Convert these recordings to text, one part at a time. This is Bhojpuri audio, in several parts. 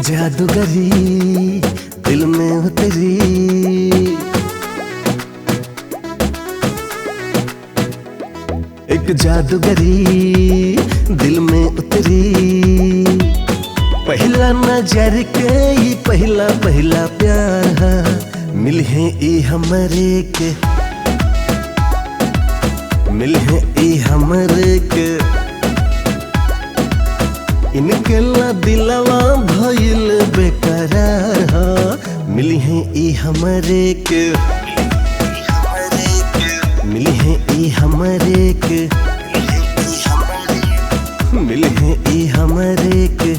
जादूगरी दिल में उतरी, एक जादूगरी दिल में उतरी। पहला नजर के ही पहला पहला प्यार है, मिल है ई हमरे के, मिल है ई हमरे के। इनके ला दिलवा भइल बेकरार हा, मिली है ई हमरे के, मिली है ई हमरे के, मिली है ई हमरे के।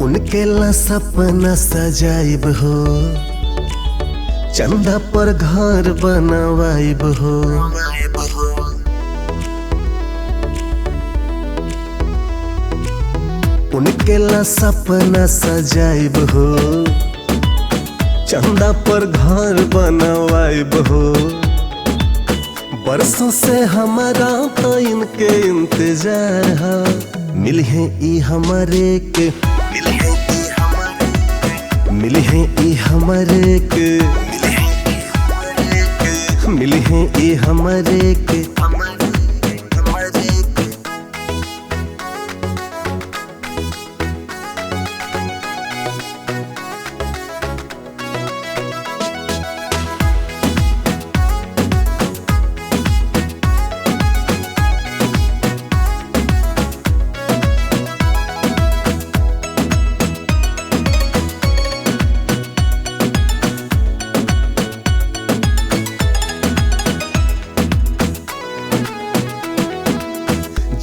उनके ला सपना सजाइब हो, चंदा पर घर बनवाइब हो। उनके ला सपना सजाइब हो, चंदा पर घर बनवाइब हो। बरसों से हमारा तो इनके इंतजार है, मिल है ई हमारे के, मिली है ई हमरे के, मिली है ई हमरे के।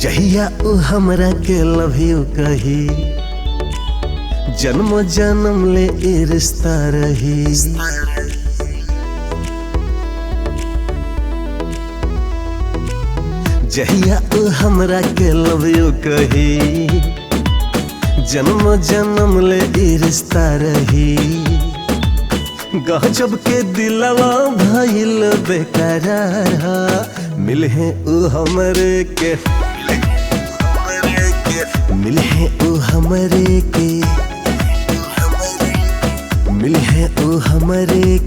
जहिया उ हमरा के लव यू कही, जन्म जन्म ले ए रिश्ता रही। जहिया उ हमरा के लव यू कही, जन्म जन्म ले ए रिश्ता रही। गजब के दिलवा भइल बेकरार हा, मिल है उ हमरे के, मिल है उ हमरे के, मिल है उ हमरे